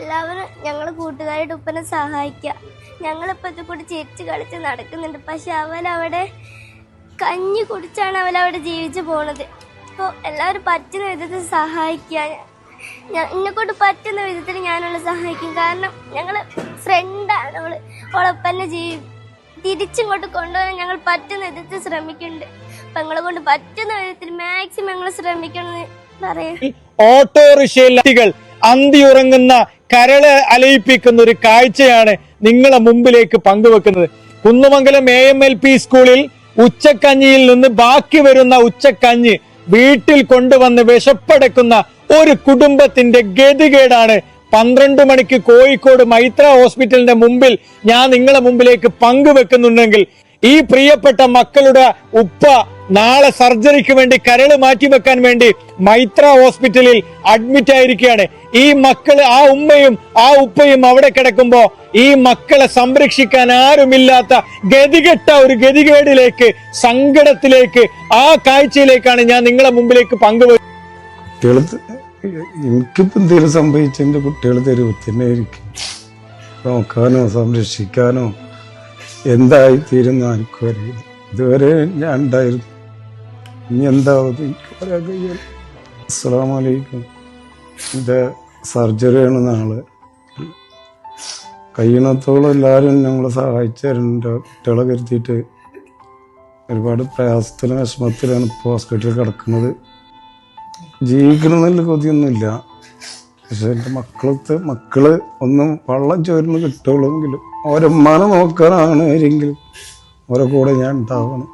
എല്ലാവരും ഞങ്ങൾ കൂട്ടുകാരുടെ ഉപ്പനെ സഹായിക്കുക. ഞങ്ങളിപ്പോൾ ഇത് കൂടി ചിരിച്ച് കളിച്ച് നടക്കുന്നുണ്ട്. പക്ഷെ അവനവിടെ കഞ്ഞി കുടിച്ചാണ് അവനവിടെ ജീവിച്ചു പോണത്. അപ്പോൾ എല്ലാവരും പറ്റുന്ന വിധത്തിൽ സഹായിക്കുക. എന്നെക്കൊണ്ട് പറ്റുന്ന വിധത്തിൽ ഞാനവളെ സഹായിക്കും. കാരണം ഞങ്ങൾ ഫ്രണ്ടാണ്. അവളൊപ്പന്നെ തിരിച്ചിങ്ങോട്ട് കൊണ്ടുപോകാൻ ഞങ്ങൾ പറ്റുന്ന വിധത്തിൽ ശ്രമിക്കുന്നുണ്ട്. അപ്പം ഞങ്ങളെ കൊണ്ട് പറ്റുന്ന വിധത്തിൽ മാക്സിമം ഞങ്ങൾ ശ്രമിക്കണമെന്ന് പറയാം. ഓട്ടോറിക്ഷയിൽ അന്തിയുറങ്ങുന്ന കരള് അലയിപ്പിക്കുന്ന ഒരു കാഴ്ചയാണ് നിങ്ങളെ മുമ്പിലേക്ക് പങ്കുവെക്കുന്നത്. കുന്നമംഗലം AMLP സ്കൂളിൽ ഉച്ചക്കഞ്ഞിയിൽ നിന്ന് ബാക്കി വരുന്ന ഉച്ചക്കഞ്ഞി വീട്ടിൽ കൊണ്ടുവന്ന് വിശപ്പടക്കുന്ന ഒരു കുടുംബത്തിന്റെ ഗതികേടാണ് 12 മണിക്ക് കോഴിക്കോട് മൈത്ര ഹോസ്പിറ്റലിന്റെ മുമ്പിൽ ഞാൻ നിങ്ങളെ മുമ്പിലേക്ക് പങ്കുവെക്കുന്നുണ്ടെങ്കിൽ ഈ പ്രിയപ്പെട്ട മക്കളുടെ ഉപ്പ നാളെ സർജറിക്ക് വേണ്ടി കരള് മാറ്റിവെക്കാൻ വേണ്ടി മൈത്ര ഹോസ്പിറ്റലിൽ അഡ്മിറ്റ് ആയിരിക്കുകയാണ്. ഈ മക്കള്, ആ ഉമ്മയും ആ ഉപ്പയും അവിടെ കിടക്കുമ്പോ ഈ മക്കളെ സംരക്ഷിക്കാൻ ആരുമില്ലാത്ത ഗതികെട്ട ഒരു ഗതികേടിലേക്ക്, സങ്കടത്തിലേക്ക്, ആ കാഴ്ചയിലേക്കാണ് ഞാൻ നിങ്ങളെ മുമ്പിലേക്ക് പങ്കുവെക്കുന്നത്. എനിക്കിപ്പോ എന്തെങ്കിലും സംഭവിച്ച എന്റെ കുട്ടികൾ തരും തന്നെ ആയിരിക്കും. നോക്കാനോ സംരക്ഷിക്കാനോ എന്തായി തീരുന്ന എനിക്കും അറിയില്ല. ഇതുവരെ ഞാൻ ഉണ്ടായിരുന്നു. ഇനി എന്താവും എനിക്ക് പറയാൻ കഴിയില്ല. അസ്സലാമു അലൈക്കും. എൻ്റെ സർജറിയാണ് നാളെ. കഴിയണത്തോളം എല്ലാവരും ഞങ്ങളെ സഹായിച്ചായിരുന്നു. കുട്ടികളെ കരുതിയിട്ട് ഒരുപാട് പ്രയാസത്തിലും വിഷമത്തിലാണ് ഇപ്പോൾ ഹോസ്പിറ്റലിൽ കിടക്കുന്നത്. ജീവിക്കണമെന്നുള്ള കൊതിയൊന്നുമില്ല. പക്ഷെ എൻ്റെ മക്കള് ഒന്നും വെള്ളം ചോരുന്ന് കിട്ടുള്ളൂവെങ്കിലും ഓരമ്മാനെ നോക്കാനാണ് ആരെങ്കിലും ഓരോ കൂടെ ഞാൻ ഉണ്ടാവണം.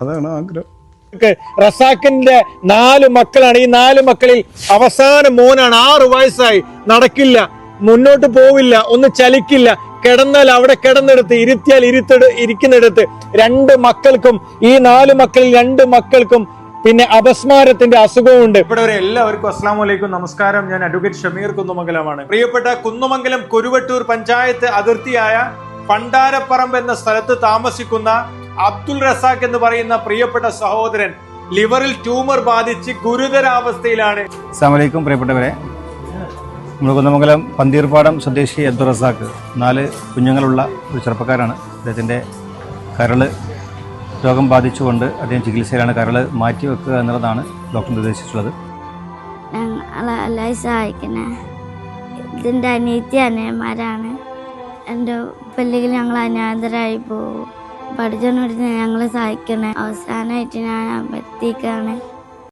അതാണ് ആഗ്രഹം. റസാഖിന്റെ 4 മക്കളാണ്. ഈ 4 മക്കളിൽ അവസാന മോനാണ്. 6 വയസ്സായി, നടക്കില്ല, മുന്നോട്ട് പോവില്ല, ഒന്ന് ചലിക്കില്ല. കിടന്നാൽ അവിടെ കിടന്നെടുത്ത്, ഇരുത്തിയാൽ ഇരിക്കുന്നിടത്ത്. 2 മക്കൾക്കും, ഈ 4 മക്കളിൽ 2 മക്കൾക്കും പിന്നെ അപസ്മാരത്തിന്റെ അസുഖമുണ്ട്. ഇവിടെ എല്ലാവർക്കും അസ്സലാമു അലൈക്കും, നമസ്കാരം. ഞാൻ അഡ്വക്കേറ്റ് ഷമീർ കുന്നമംഗലമാണ്. പ്രിയപ്പെട്ട കുന്നമംഗലം കുരുവട്ടൂർ പഞ്ചായത്ത് അതിർത്തിയായ പണ്ടാരപ്പറമ്പ് എന്ന സ്ഥലത്ത് താമസിക്കുന്ന അബ്ദുൾ റസാഖ് എന്ന് പറയുന്ന പ്രിയപ്പെട്ട സഹോദരൻ ലിവറിൽ ട്യൂമർ ബാധിച്ച് ഗുരുതരാവസ്ഥയിലാണ്. അസ്സലാമു അലൈക്കും പ്രിയപ്പെട്ടവരെ. നമ്മൾ കുന്നമംഗലം പന്തീർപ്പാടം സ്വദേശി അബ്ദുൾ റസാഖ് 4 കുഞ്ഞുങ്ങളുള്ള ഒരു ചെറുപ്പക്കാരാണ്. അദ്ദേഹത്തിൻ്റെ കരള് രോഗം ബാധിച്ചുകൊണ്ട് അദ്ദേഹം ചികിത്സയിലാണ്. കരള് മാറ്റിവെക്കുക എന്നുള്ളതാണ് ഡോക്ടർ നിർദ്ദേശിച്ചിട്ടുള്ളത്. ഞങ്ങളെ സഹായിക്കണേ. ഇതിൻ്റെ അനിയത്തി അനിയന്മാരാണ്. എൻ്റെ ഉപ്പല്ലെങ്കിൽ ഞങ്ങൾ അനാഥരായി പോകും. പഠിച്ചോണ്ടിരുന്ന് ഞങ്ങളെ സഹായിക്കണേ. അവസാനമായിട്ട് ഞാൻ എത്തിക്കാണ്.